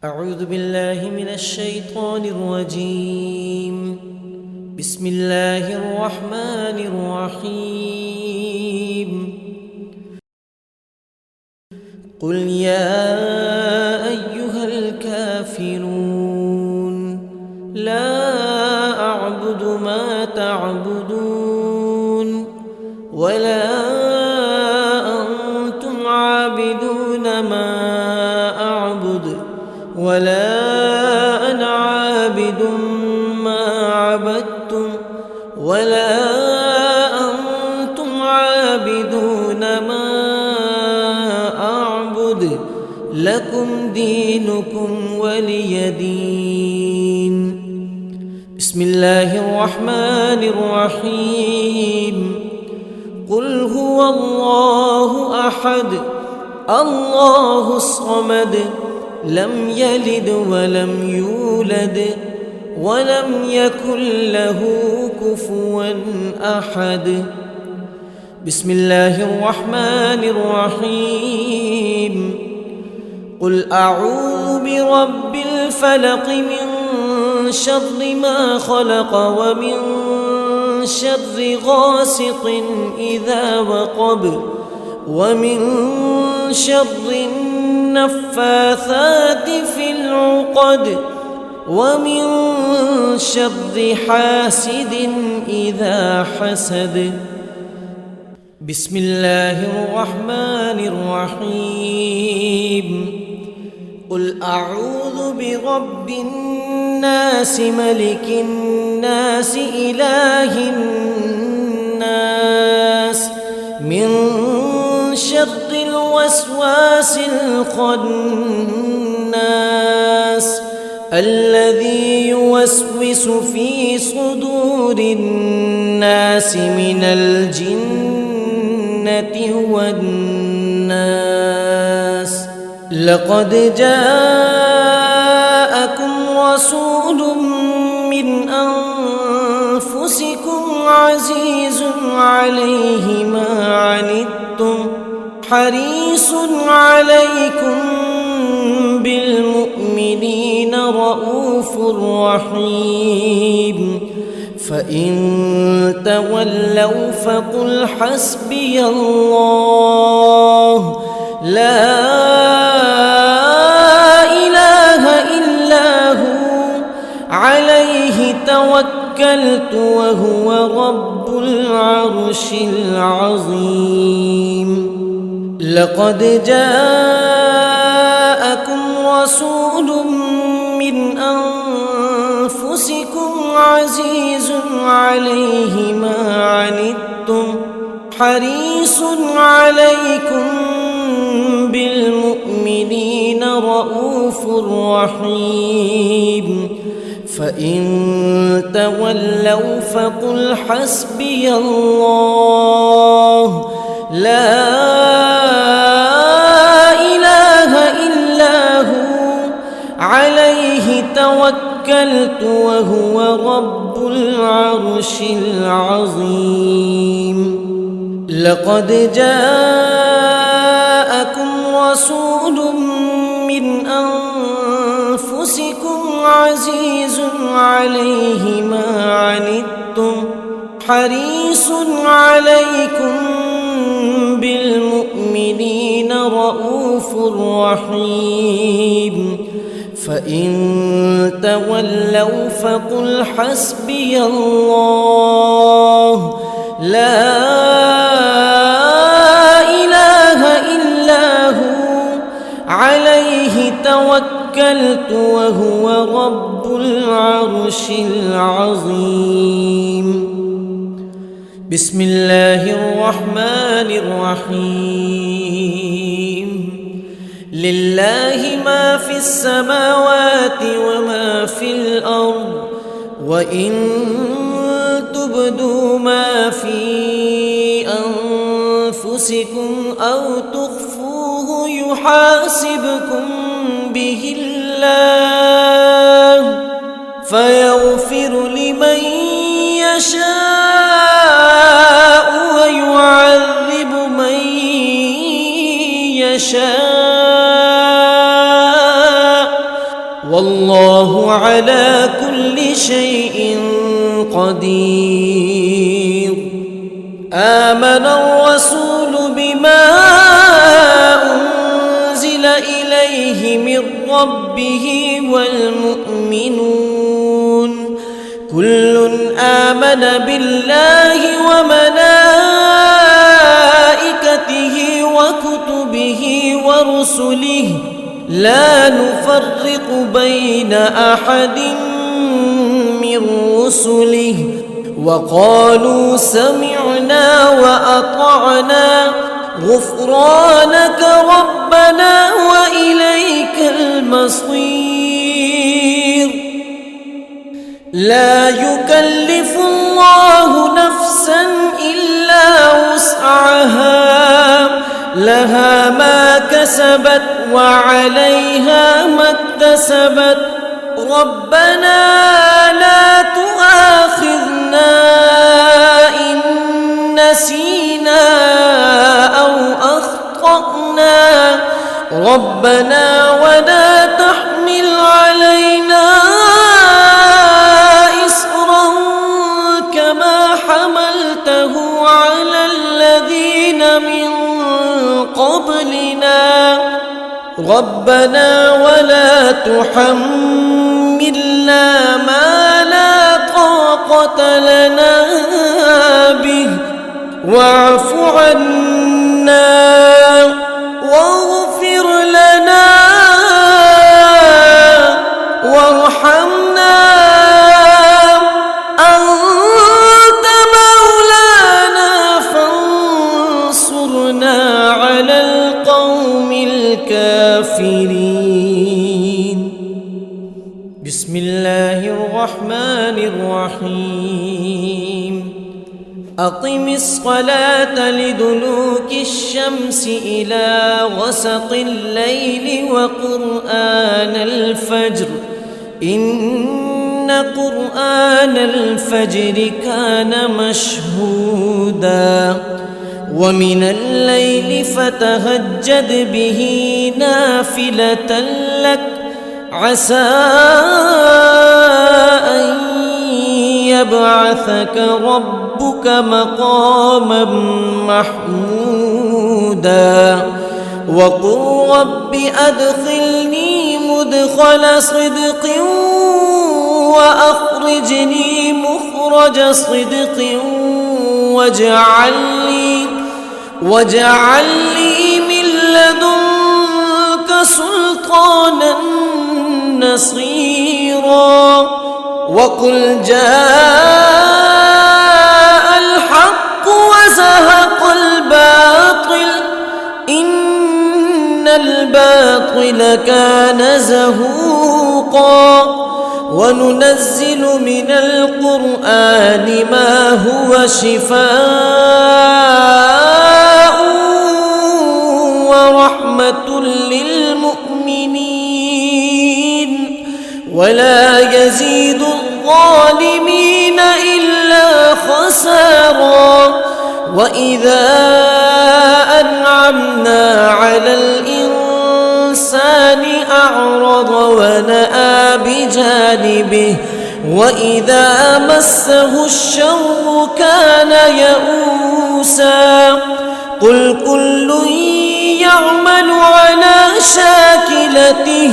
أعوذ بالله من الشيطان الرجيم. بسم الله الرحمن الرحيم. قل يا أيها الكافرون لا أعبد ما تعبدون ولا أنتم عابدون ما أعبد ولا أنا عابد ما عبدتم ولا أنتم عابدون ما أعبد لكم دينكم ولي دين. بسم الله الرحمن الرحيم. قل هو الله أحد الله الصمد لم يلد ولم يولد ولم يكن له كفوا أحد. بسم الله الرحمن الرحيم. قل أعوذ برب الفلق من شر ما خلق ومن شر غاسق إذا وقب ومن شر النفاثات في العقد ومن شر حاسد إذا حسد. بسم الله الرحمن الرحيم. قل أعوذ برب الناس ملك الناس إله الناس من شر الوسواس الخناس الذي يوسوس في صدور الناس من الجنة والناس. لقد جاءكم رسول من أنفسكم عزيز عليه ما عنتم حريص عليكم بالمؤمنين رؤوف رحيم. فإن تولوا فقل حسبي الله لا إله إلا هو عليه توكلت وهو رب العرش العظيم. لقد جاءكم رسول من أنفسكم عزيز عليه ما عنتم حريص عليكم بالمؤمنين رؤوف رحيم. فإن تولوا فقل حسبي الله لا إله إلا هو عليه توكلت وهو رب العرش العظيم. لقد جاءكم رسول من أنفسكم عزيز عليه ما عنتم حريص عليكم بالمؤمنين رؤوف رحيم. فإن تولوا فقل حسبي الله لا إله إلا هو عليه توكلت وهو رب العرش العظيم. بسم الله الرحمن الرحيم. لله ما في السماوات وما في الأرض وإن تبدوا ما في أنفسكم أو تخفوه يحاسبكم به الله فيغفر لمن يشاء ويعذب من يشاء والله على كل شيء قدير. آمن الرسول بما أنزل إليه من ربه والمؤمنون كل آمن بالله وملائكته وكتبه ورسله لا نفرق بين أحد من رسله وقالوا سمعنا وأطعنا غفرانك ربنا وإليك المصير. لا يكلف الله نفسا إلا وسعها لها ما كسبت وعليها ما اكتسبت ربنا لا تؤاخذنا إن نسينا أو أخطأنا ربنا ولا تحمل علينا إصرا كما حملته على الذين من قبلنا ربنا ولا تحملنا ما لا طاقة لنا به واعف عنا واغفر لنا وارحمنا أنت مولانا فانصرنا على القوم الكافرين. بسم الله الرحمن الرحيم. أقم الصلاة لدلوك الشمس إلى غسق الليل وقرآن الفجر إن قرآن الفجر كان مشهودا ومن الليل فتهجد به نافلة لك عسى أن يبعثك ربك مقاما محمودا وقل رب أدخلني مدخل صدق وأخرجني مخرج صدق واجعل لي من لدنك سلطانا نصيرا وقل جاء الحق وزهق الباطل إن الباطل كان زهوقا وننزل من القرآن ما هو شفاء ورحمة للمؤمنين ولا يزيد الظالمين إلا خسارا وإذا أنعمنا على الإنسان أعرض ونأى بجانبه وإذا مسه الشر كان يئوسا قل كل يعمل على شاكلته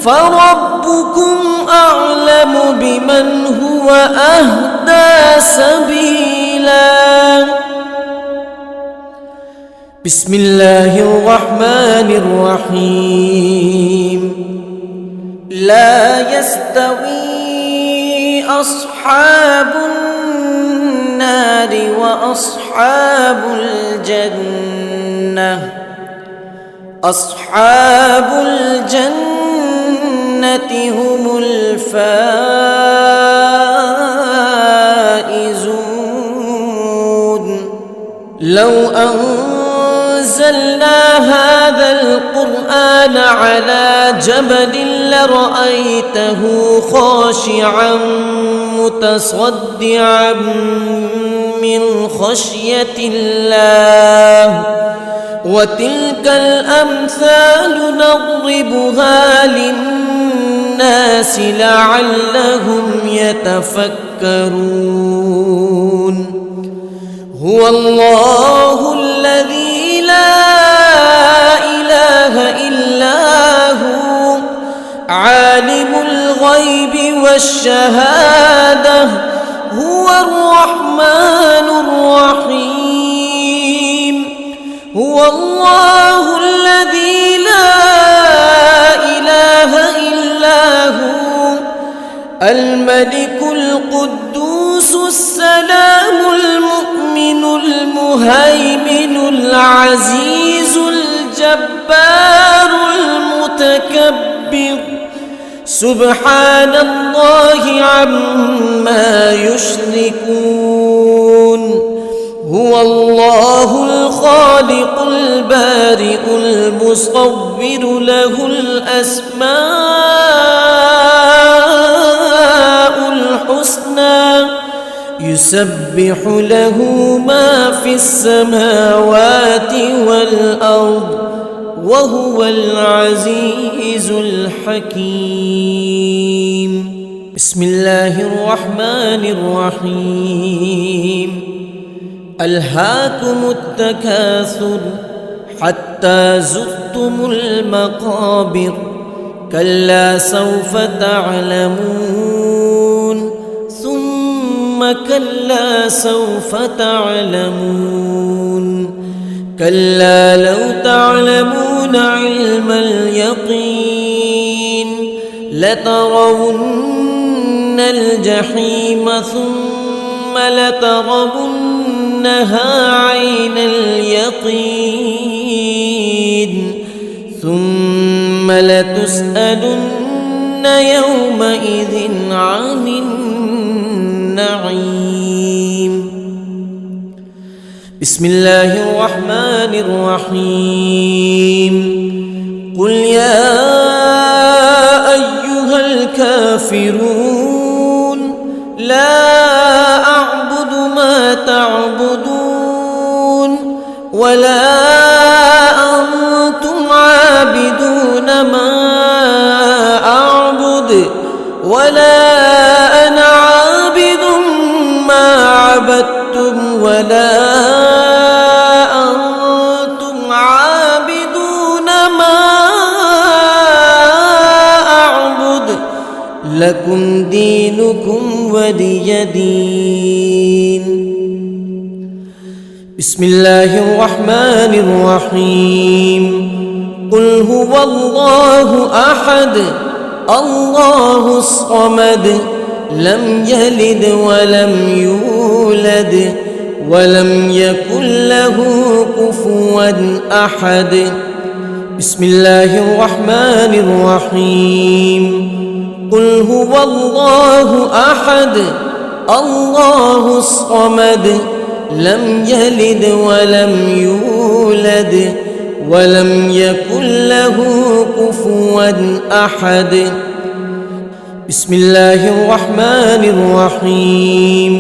فربكم أعلم بمن هو أهدى سبيلا. بسم الله الرحمن الرحيم. لا يستوي أصحاب النار وأصحاب الجنة أصحاب الجنة هم الفائزون. لو أنزلنا هذا القرآن على جبل لرأيته خاشعا متصدعا من خشية الله وتلك الأمثال نضربها للناس الناس لعلهم يتفكرون هو الله الذي لا إله إلا هو عالم الغيب والشهادة هو الرحمن الرحيم هو الله الذي لا إله إلا هو الملك القدوس السلام المؤمن المهيمن العزيز الجبار المتكبر سبحان الله عما يشركون هو الله الخالق البارئ المصور له الأسماء الحسنى يسبح له ما في السماوات والأرض وهو العزيز الحكيم بسم الله الرحمن الرحيم ألهاكم التكاثر حتى زرتم المقابر كلا سوف تعلمون ثم كلا سوف تعلمون كلا لو تعلمون علم اليقين لترون الجحيم ثم لترونها عين اليقين ثم لتسألن يومئذ عن النعيم بسم الله الرحمن الرحيم قل يا أيها الكافرون لا أعبد ما تعبدون ولا أنتم عابدون ما أعبد ولا أنا عابد ما عبدتم ولا أنتم عابدون ما أعبد لكم دينكم ولي دين بسم الله الرحمن الرحيم قل هو الله أحد الله الصمد لم يلد ولم يولد ولم يكن له كفوا أحد بسم الله الرحمن الرحيم قل هو الله أحد الله الصمد لم يلد ولم يولد ولم يكن له كفوا أحد بسم الله الرحمن الرحيم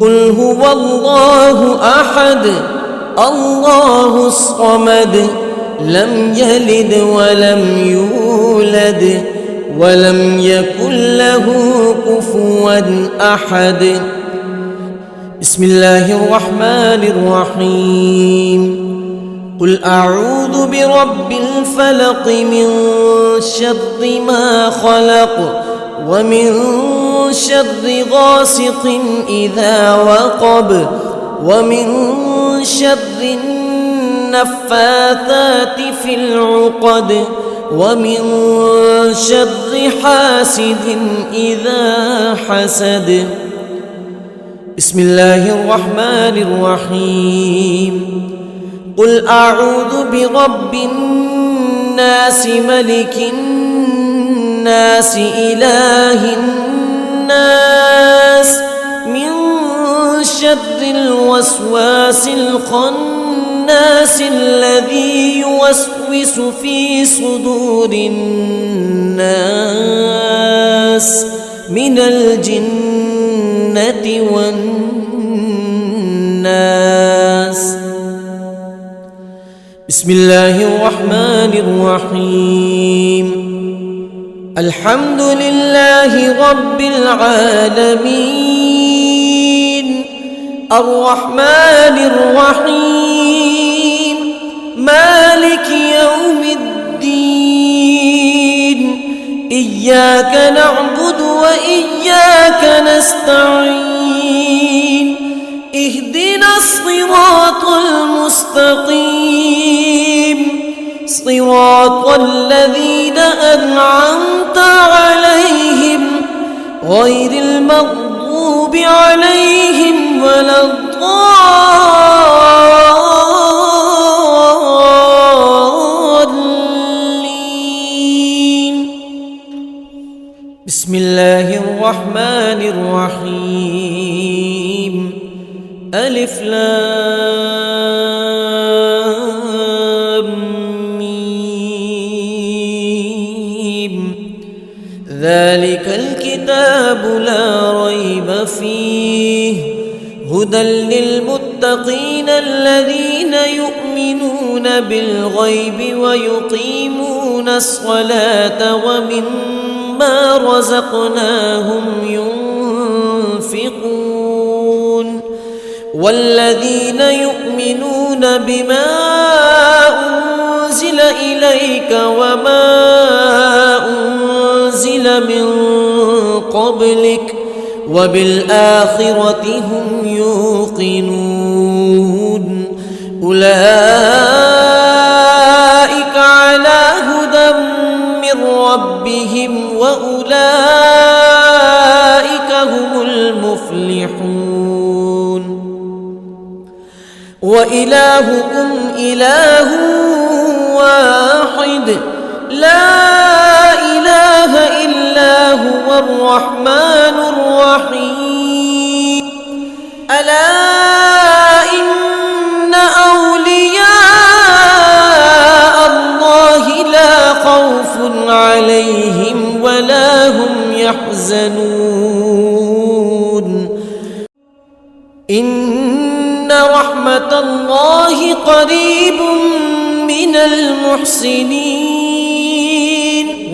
قل هو الله أحد الله الصمد لم يلد ولم يولد ولم يكن له كفوا أحد بسم الله الرحمن الرحيم قل أعوذ برب الفلق من شر ما خلق ومن شر غاسق إذا وقب ومن شر النفاثات في العقد ومن شر حاسد إذا حسد بسم الله الرحمن الرحيم قل أعوذ برب الناس ملك الناس إله الناس من شر الوسواس الخناس الذي يوسوس في صدور الناس من الجنة والناس بسم الله الرحمن الرحيم الحمد لله رب العالمين الرحمن الرحيم مالك يوم الدين إياك نعبد وإياك نستعين اهدنا الصراط المستقيم صراط الذين أنعمت عليهم غير المغضوب عليهم ولا الضالين. بسم الله الرحمن الرحيم ألف لام ذلك الكتاب لا ريب فيه هدى للمتقين الذين يؤمنون بالغيب ويقيمون الصلاة ومما رزقناهم ينفقون والذين يؤمنون بما أنزل إليك وما من قبلك وبالآخرة هم يوقنون أولئك على هدى من ربهم وأولئك هم المفلحون. وإلهكم إله واحد لا إله إلا هو الرحمن الرحيم ألا إن أولياء الله لا خوف عليهم ولا هم يحزنون إن رحمة الله قريب من المحسنين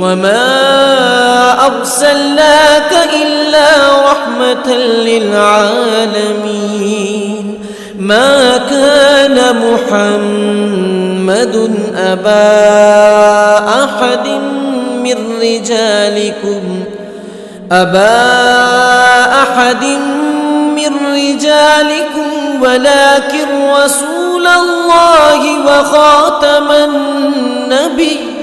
وما أرسلناك إلا رحمة للعالمين ما كان محمد أبا أحد من رجالكم ولكن رسول الله وخاتم النبيين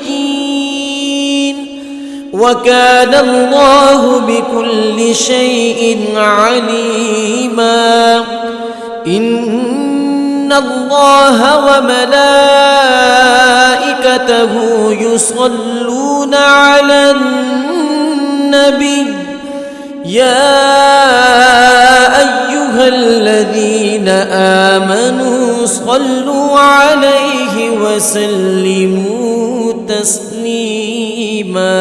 وكان الله بكل شيء عليما. إن الله وملائكته يصلون على النبي يا أيها الذين آمنوا صلوا عليه وسلموا تسليما.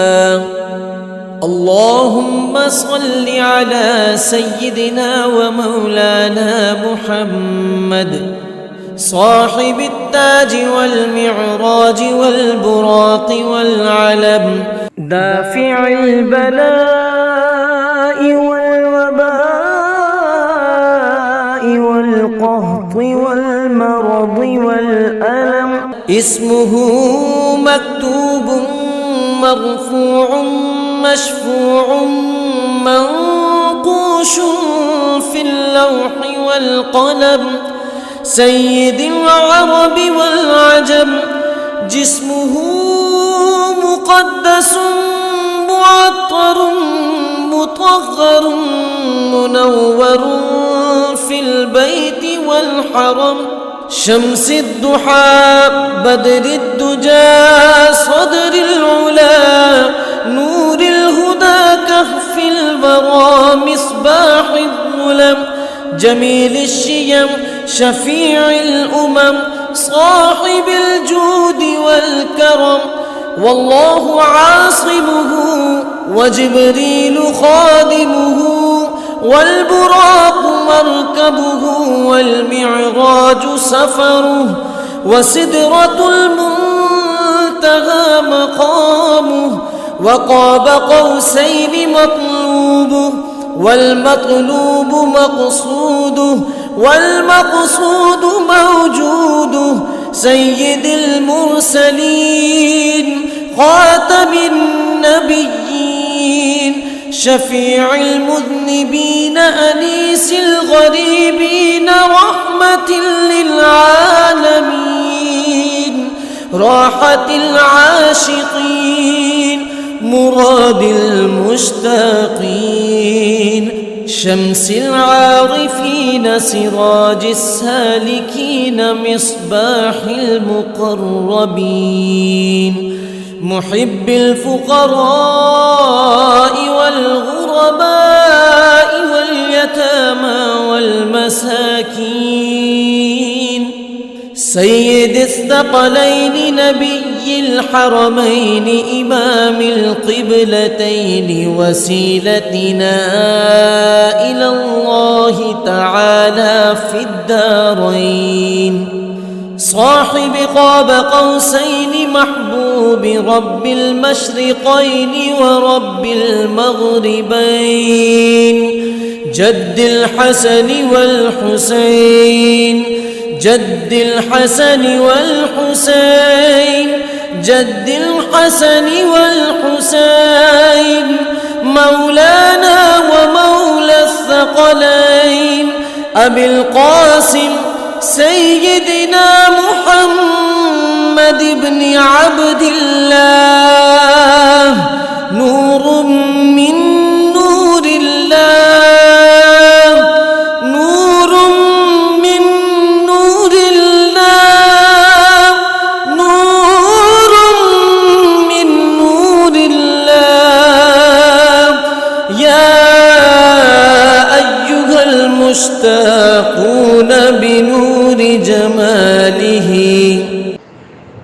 اللهم صل على سيدنا ومولانا محمد صاحب التاج والمعراج والبراق والعلم دافع البلاء والوباء والقهط والمرض والألم اسمه مكتوب مرفوع مشفوع منقوش في اللوح والقلم سيد العرب والعجم جسمه مقدس معطر مطهر منور في البيت والحرم شمس الضحى بدر الدجى صدر العلا نور الهدى كهف البرى مصباح الظلم جميل الشيم شفيع الأمم صاحب الجود والكرم والله عاصمه وجبريل خادمه والبراق مركبه والمعراج سفره وسدرة المنتهى مقامه وقاب قوسين مطلوبه والمطلوب مقصوده والمقصود موجوده سيد المرسلين خاتم النبيين شفيع المذنبين أنيس الغريبين رحمة للعالمين راحة العاشقين مراد المشتاقين شمس العارفين سراج السالكين مصباح المقربين محب الفقراء والغرباء واليتامى والمساكين سيد الثقلين نبي الحرمين إمام القبلتين وسيلتنا إلى الله تعالى في الدارين صاحب قاب قوسين محبوب رب المشرقين ورب المغربين جد الحسن والحسين جد الحسن والحسين جد الحسن والحسين مولانا ومولى الثقلين أبي القاسم سيدنا محمد بن عبد الله نور من نور الله نور من نور الله نور من نور الله يا أيها المشتاقون بنور جماله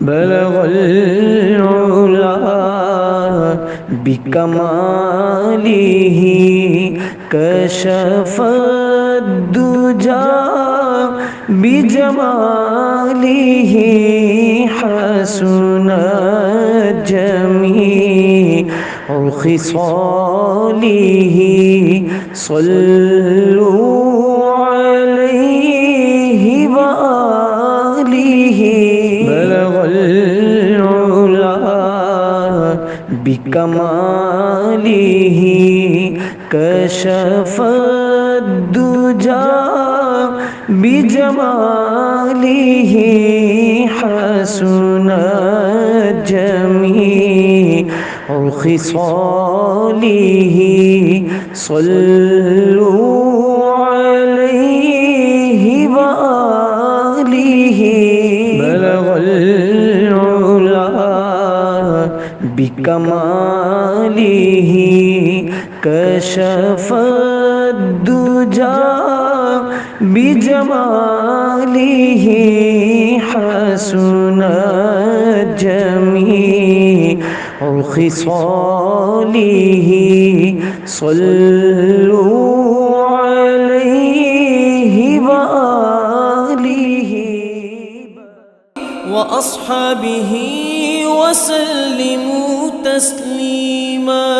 بلغ العلا بكماله كشف الدجى بجماله حسنت جميع خصاله صلوا عليه وآله بلغ العلا بكماله كشف الدجى بجماله حسنت جميع خصاله صلوا عليه وآله بلغ العلا بكماله كشف الدجى بجماله حسنت جميع خصاله صلوا عليه وآله وأصحابه وسلموا تسليما.